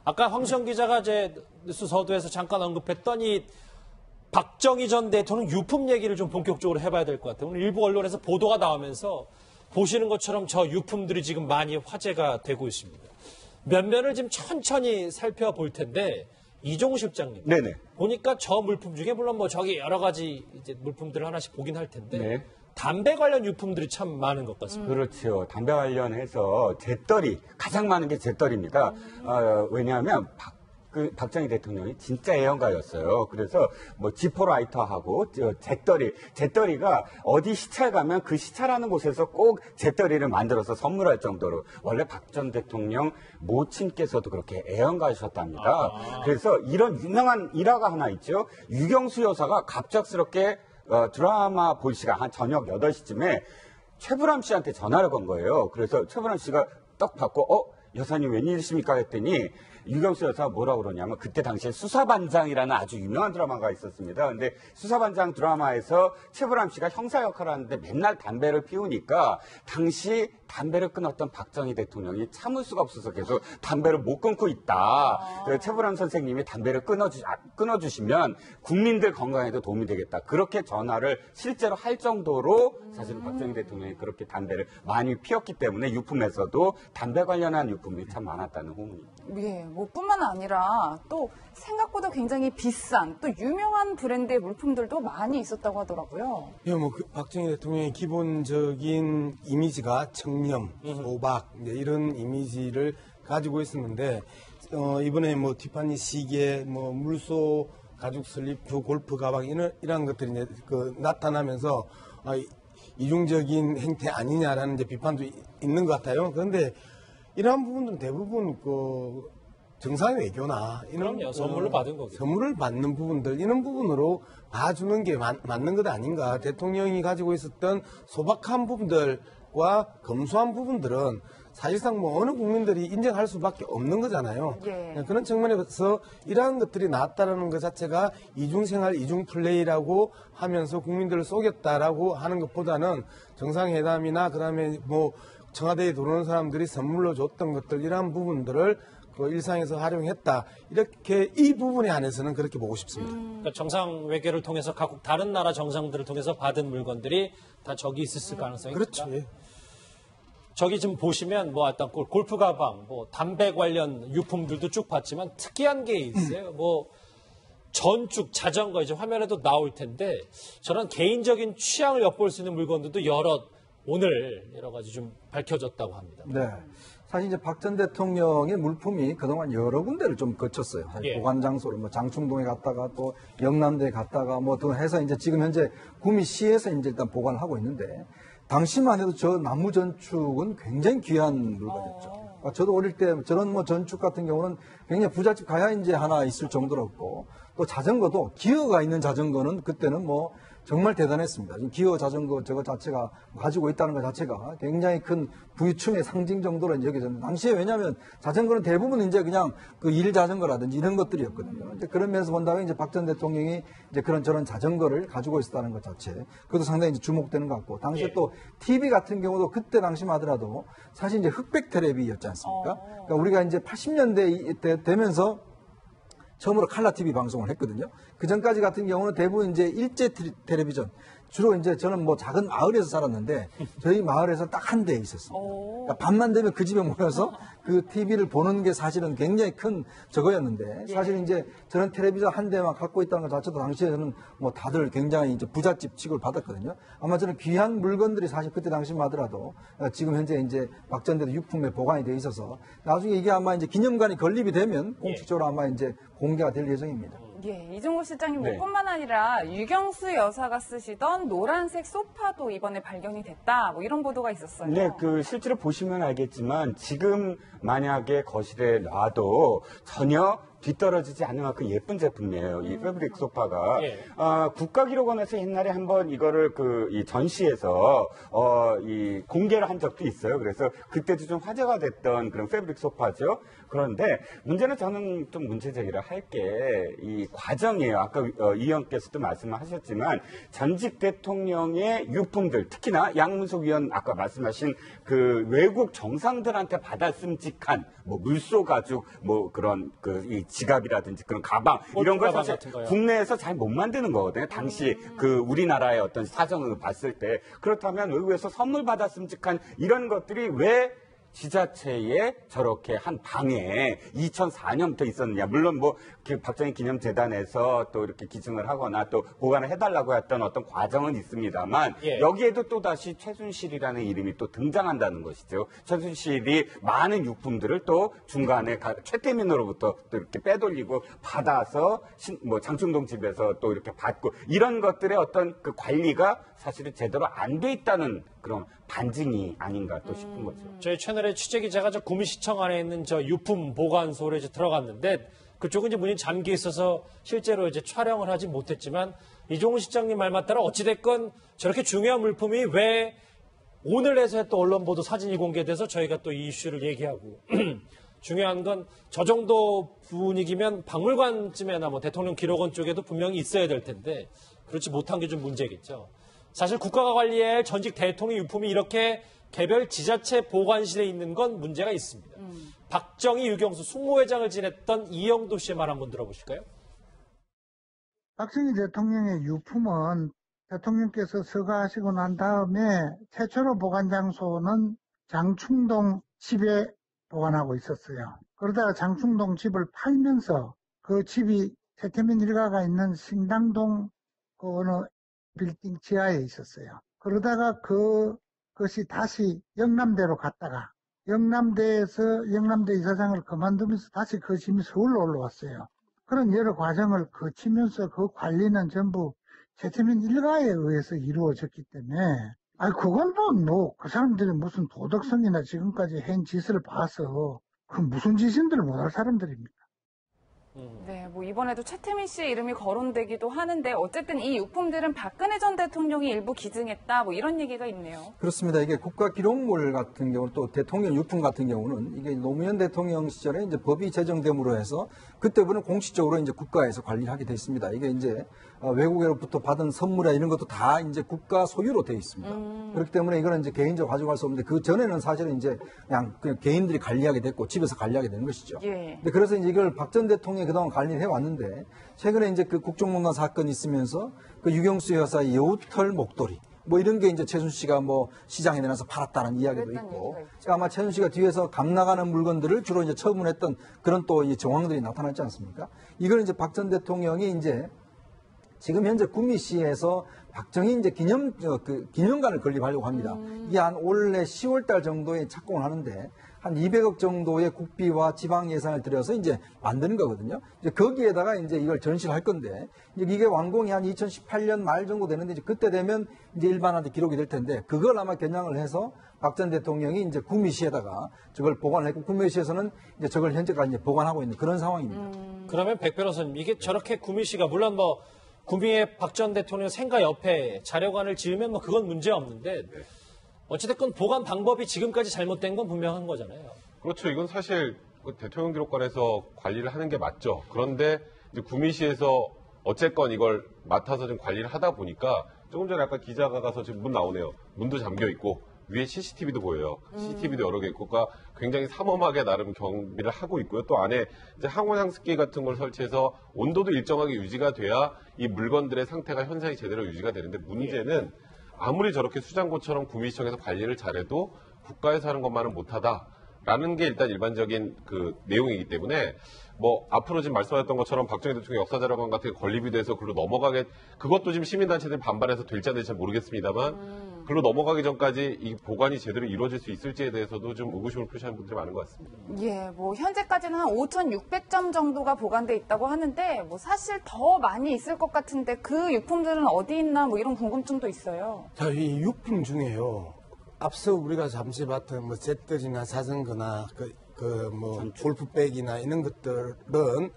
아까 황시영 기자가 제 뉴스 서두에서 잠깐 언급했던 이 박정희 전 대통령 유품 얘기를 좀 본격적으로 해봐야 될 것 같아요. 오늘 일부 언론에서 보도가 나오면서 보시는 것처럼 저 유품들이 지금 많이 화제가 되고 있습니다. 면면을 지금 천천히 살펴볼 텐데 이종우 실장님. 네네. 보니까 저 물품 중에 물론 뭐 저기 여러 가지 이제 물품들을 하나씩 보긴 할 텐데 네. 담배 관련 유품들이 참 많은 것 같습니다. 그렇죠. 담배 관련해서 재떨이, 가장 많은 게 재떨입니다. 왜냐하면 박정희 대통령이 진짜 애연가였어요. 그래서 뭐 지퍼라이터하고 재떨이가 어디 시찰 가면 그 시찰하는 곳에서 꼭 재떨이를 만들어서 선물할 정도로 원래 박 전 대통령 모친께서도 그렇게 애연가셨답니다. 그래서 이런 유명한 일화가 하나 있죠. 유경수 여사가 갑작스럽게 드라마 볼 시간 한 저녁 8시쯤에 최불암 씨한테 전화를 건 거예요. 그래서 최불암 씨가 딱 받고 여사님 웬일이십니까 했더니 유경수 여사가 뭐라고 그러냐면 그때 당시에 수사반장이라는 아주 유명한 드라마가 있었습니다. 근데 수사반장 드라마에서 최불암 씨가 형사 역할을 하는데 맨날 담배를 피우니까 당시 담배를 끊었던 박정희 대통령이 참을 수가 없어서 계속 담배를 못 끊고 있다. 그래서 최불암 선생님이 담배를 끊어주시면 국민들 건강에도 도움이 되겠다. 그렇게 전화를 실제로 할 정도로 사실 박정희 대통령이 그렇게 담배를 많이 피웠기 때문에 유품에서도 담배 관련한 유품이 참 많았다는 후문입니다. 예, 뭐 뿐만 아니라 또 생각보다 굉장히 비싼 또 유명한 브랜드의 물품들도 많이 있었다고 하더라고요. 예, 뭐 박정희 대통령의 기본적인 이미지가 청렴, 소박 이런 이미지를 가지고 있었는데 이번에 뭐 티파니 시계, 뭐 물소 가죽 슬리프, 골프 가방 이런 것들이 이제 나타나면서 이중적인 행태 아니냐라는 이제 비판도 있는 것 같아요. 그런데 이러한 부분들은 대부분 정상 외교나 이런 그럼요. 선물로 받은 거죠. 선물을 받는 부분들 이런 부분으로 봐주는 게 맞는 것 아닌가. 대통령이 가지고 있었던 소박한 부분들과 검소한 부분들은 사실상 뭐 어느 국민들이 인정할 수밖에 없는 거잖아요. 예. 그런 측면에서 이러한 것들이 나왔다는 것 자체가 이중생활, 이중플레이라고 하면서 국민들을 속였다라고 하는 것보다는 정상회담이나 그다음에 뭐 청와대에 들어오는 사람들이 선물로 줬던 것들 이러한 부분들을 일상에서 활용했다. 이렇게 이 부분에 한해서는 그렇게 보고 싶습니다. 그러니까 정상 외교를 통해서 각국 다른 나라 정상들을 통해서 받은 물건들이 다 저기 있었을 가능성이 그렇죠. 있다. 예. 저기 지금 보시면 뭐 어떤 골프 가방, 뭐 담배 관련 유품들도 쭉 봤지만 특이한 게 있어요. 뭐 전축, 자전거 이제 화면에도 나올 텐데 저런 개인적인 취향을 엿볼 수 있는 물건들도 오늘 여러 가지 좀 밝혀졌다고 합니다. 네. 사실 이제 박 전 대통령의 물품이 그동안 여러 군데를 좀 거쳤어요. 예. 보관 장소를 뭐 장충동에 갔다가 또 영남대에 갔다가 뭐 더 해서 이제 지금 현재 구미시에서 이제 일단 보관을 하고 있는데 당시만 해도 저 나무 전축은 굉장히 귀한 물건이었죠. 그러니까 저도 어릴 때 저런 뭐 전축 같은 경우는 굉장히 부잣집 가야 이제 하나 있을 정도였고 또 자전거도 기어가 있는 자전거는 그때는 뭐 정말 대단했습니다. 기어 자전거 저거 자체가 가지고 있다는 것 자체가 굉장히 큰 부유층의 상징 정도로 여겨졌는데 당시에 왜냐하면 자전거는 대부분 이제 그냥 그 일 자전거라든지 이런 것들이었거든요. 이제 그런 면에서 본다면 이제 박 전 대통령이 이제 그런 저런 자전거를 가지고 있었다는 것 자체 그것도 상당히 이제 주목되는 것 같고 당시에 또 TV 같은 경우도 그때 당시만 하더라도 사실 이제 흑백 텔레비였지 않습니까? 그러니까 우리가 이제 80년대 되면서 처음으로 칼라 TV 방송을 했거든요. 그 전까지 같은 경우는 대부분 이제 일제 텔레비전. 주로 이제 저는 뭐 작은 마을에서 살았는데 저희 마을에서 딱 한 대 있었습니다. 그러니까 밤만 되면 그 집에 모여서 그 TV를 보는 게 사실은 굉장히 큰 저거였는데 사실 이제 저런 텔레비전 한 대만 갖고 있다는 것 자체도 당시에는 뭐 다들 굉장히 이제 부잣집 취급을 받았거든요. 아마 저는 귀한 물건들이 사실 그때 당시만 하더라도 지금 현재 이제 박 전 대통령 유품에 보관이 돼 있어서 나중에 이게 아마 이제 기념관이 건립이 되면 공식적으로 아마 이제 공개가 될 예정입니다. 예, 이종호 실장님 네. 뿐만 아니라 유경수 여사가 쓰시던 노란색 소파도 이번에 발견이 됐다. 뭐 이런 보도가 있었어요. 네, 실제로 보시면 알겠지만 지금 만약에 거실에 놔도 전혀 뒤떨어지지 않는 만큼 예쁜 제품이에요. 이 패브릭 소파가. 예. 국가기록원에서 옛날에 한번 이거를 이 전시에서 이 공개를 한 적도 있어요. 그래서 그때도 좀 화제가 됐던 그런 패브릭 소파죠. 그런데 문제는 저는 좀 문제제기를 할 게 이 과정이에요. 아까 이 의원께서도 말씀을 하셨지만 전직 대통령의 유품들, 특히나 양문석 의원 아까 말씀하신 그 외국 정상들한테 받았음직한 뭐 물소 가죽 뭐 그런 이 지갑이라든지 그런 가방 이런 걸 가방 사실 같은 거요. 국내에서 잘 못 만드는 거거든요. 당시 그 우리나라의 어떤 사정을 봤을 때 그렇다면 외국에서 선물 받았음직한 이런 것들이 왜 지자체에 저렇게 한 방에 2004년부터 있었느냐. 물론 뭐 박정희 기념재단에서 또 이렇게 기증을 하거나 또 보관을 해달라고 했던 어떤 과정은 있습니다만 예. 여기에도 또 다시 최순실이라는 이름이 또 등장한다는 것이죠. 최순실이 많은 유품들을 또 중간에 최태민으로부터 또 이렇게 빼돌리고 받아서 뭐 장충동 집에서 또 이렇게 받고 이런 것들의 어떤 그 관리가 사실은 제대로 안 돼 있다는 그런 반증이 아닌가 또 싶은 거죠. 저희 채널의 취재 기자가 저 구미시청 안에 있는 저 유품 보관소에 이제 들어갔는데 그쪽은 이제 문이 잠겨 있어서 실제로 이제 촬영을 하지 못했지만 이종훈 시장님 말 맞다라 어찌됐건 저렇게 중요한 물품이 왜 오늘 해서 또 언론 보도 사진이 공개돼서 저희가 또 이 이슈를 얘기하고 중요한 건 저 정도 분위기면 박물관쯤에나 뭐 대통령 기록원 쪽에도 분명히 있어야 될 텐데 그렇지 못한 게 좀 문제겠죠. 사실 국가가 관리해야 할 전직 대통령 유품이 이렇게 개별 지자체 보관실에 있는 건 문제가 있습니다. 박정희, 유경수 숙모회장을 지냈던 이영도 씨의 말 한번 들어보실까요? 박정희 대통령의 유품은 대통령께서 서거하시고 난 다음에 최초로 보관 장소는 장충동 집에 보관하고 있었어요. 그러다가 장충동 집을 팔면서 그 집이 최태민 일가가 있는 신당동 그 어느 빌딩 지하에 있었어요. 그러다가 그것이 다시 영남대로 갔다가 영남대에서 영남대 이사장을 그만두면서 다시 그 짐이 서울로 올라왔어요. 그런 여러 과정을 거치면서 그 관리는 전부 최태민 일가에 의해서 이루어졌기 때문에 그건 뭐 그 사람들이 무슨 도덕성이나 지금까지 한 짓을 봐서 그 무슨 짓인지를 못할 사람들입니다. 네, 뭐 이번에도 최태민 씨의 이름이 거론되기도 하는데 어쨌든 이 유품들은 박근혜 전 대통령이 일부 기증했다 뭐 이런 얘기가 있네요. 그렇습니다. 이게 국가기록물 같은 경우는 또 대통령 유품 같은 경우는 이게 노무현 대통령 시절에 이제 법이 제정됨으로 해서 그때부터는 공식적으로 이제 국가에서 관리를 하게 됐습니다. 이게 이제 외국으로부터 받은 선물이나 이런 것도 다 이제 국가 소유로 되어 있습니다. 그렇기 때문에 이거는 이제 개인적으로 가져갈 수 없는데 그 전에는 사실은 이제 그냥 개인들이 관리하게 됐고 집에서 관리하게 되는 것이죠. 예. 근데 그래서 이제 이걸 박 전 대통령이 그동안 관리를 해왔는데 최근에 이제 그 국정농단 사건이 있으면서 그 유경수 여사의 여우털 목도리 뭐 이런 게 이제 최순실 씨가 뭐 시장에 내놔서 팔았다는 이야기도 있고 아마 최순실 씨가 뒤에서 감 나가는 물건들을 주로 이제 처분했던 그런 또 이 정황들이 나타났지 않습니까? 이걸 이제 박 전 대통령이 이제 지금 현재 구미시에서 박정희 이제 기념관을 건립하려고 합니다. 이게 한 올해 10월 달 정도에 착공을 하는데 한 200억 정도의 국비와 지방 예산을 들여서 이제 만드는 거거든요. 이제 거기에다가 이제 이걸 전시를 할 건데 이제 이게 완공이 한 2018년 말 정도 되는데 이제 그때 되면 이제 일반한테 기록이 될 텐데 그걸 아마 겨냥을 해서 박 전 대통령이 이제 구미시에다가 저걸 보관을 했고 구미시에서는 이제 저걸 현재까지 이제 보관하고 있는 그런 상황입니다. 그러면 백 변호사님 이게 저렇게 구미시가 물론 뭐 구미의 박 전 대통령 생가 옆에 자료관을 지으면 뭐 그건 문제 없는데 어찌됐건 보관 방법이 지금까지 잘못된 건 분명한 거잖아요. 그렇죠. 이건 사실 대통령 기록관에서 관리를 하는 게 맞죠. 그런데 이제 구미시에서 어쨌건 이걸 맡아서 좀 관리를 하다 보니까 조금 전에 아까 기자가 가서 지금 문 나오네요. 문도 잠겨 있고 위에 CCTV도 보여요. CCTV도 여러 개 있고, 그러니까 굉장히 삼엄하게 나름 경비를 하고 있고요. 또 안에 이제 항원 향습기 같은 걸 설치해서 온도도 일정하게 유지가 돼야 이 물건들의 상태가 현상이 제대로 유지가 되는데 문제는 아무리 저렇게 수장고처럼 구미시청에서 관리를 잘해도 국가에서 하는 것만은 못하다라는 게 일단 일반적인 그 내용이기 때문에 뭐 앞으로 지금 말씀하셨던 것처럼 박정희 대통령 역사자료관 같은 게 건립이 돼서 글로 넘어가게 그것도 지금 시민단체들이 반발해서 될지 안 될지 잘 모르겠습니다만 글로 넘어가기 전까지 이 보관이 제대로 이루어질 수 있을지에 대해서도 좀 의구심을 표시하는 분들이 많은 것 같습니다. 예, 뭐 현재까지는 한 5,600점 정도가 보관돼 있다고 하는데 뭐 사실 더 많이 있을 것 같은데 그 유품들은 어디 있나 뭐 이런 궁금증도 있어요. 자, 이 유품 중에요. 앞서 우리가 잠시 봤던 뭐 잿들이나 자전거나 뭐 골프백이나 이런 것들은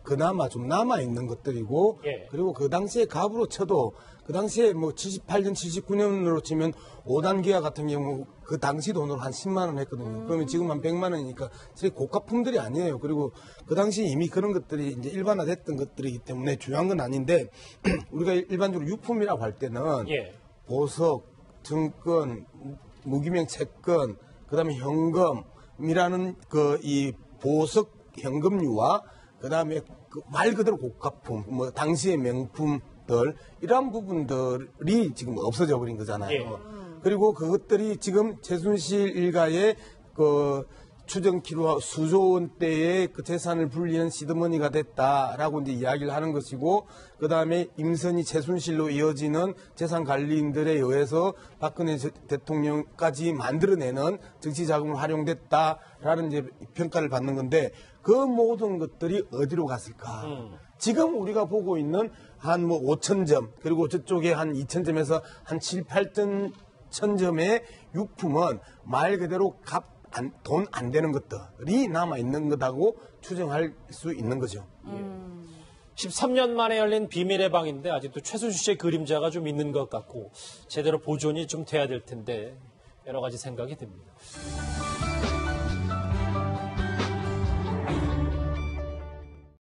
그나마 좀 남아있는 것들이고, 예. 그리고 그 당시에 갑으로 쳐도, 그 당시에 뭐 78년, 79년으로 치면 5단 기아 같은 경우 그 당시 돈으로 한 10만 원 했거든요. 그러면 지금 한 100만 원이니까 사실 고가품들이 아니에요. 그리고 그 당시 이미 그런 것들이 이제 일반화됐던 것들이기 때문에 중요한 건 아닌데, 우리가 일반적으로 유품이라고 할 때는 예. 보석, 증권, 무기명 채권, 그 다음에 현금, 현금이라는 그 이 보석 현금류와 그다음에 그 말 그대로 고가품, 뭐 당시의 명품들 이러한 부분들이 지금 없어져 버린 거잖아요. 예. 그리고 그것들이 지금 최순실 일가의 그 추정키로 수조 원대의 그 재산을 분리한 시드머니가 됐다라고 이제 이야기를 하는 것이고, 그 다음에 임선희 최순실로 이어지는 재산 관리인들에 의해서 박근혜 대통령까지 만들어내는 정치 자금을 활용됐다라는 이제 평가를 받는 건데, 그 모든 것들이 어디로 갔을까? 지금 우리가 보고 있는 한 뭐 5,000점, 그리고 저쪽에 한 2,000점에서 한 7, 8,000점의 유품은 말 그대로 돈 안 되는 것들이 남아 있는 거다고 추정할 수 있는 거죠. 13년 만에 열린 비밀의 방인데 아직도 최순실 씨의 그림자가 좀 있는 것 같고 제대로 보존이 좀 돼야 될 텐데 여러 가지 생각이 듭니다.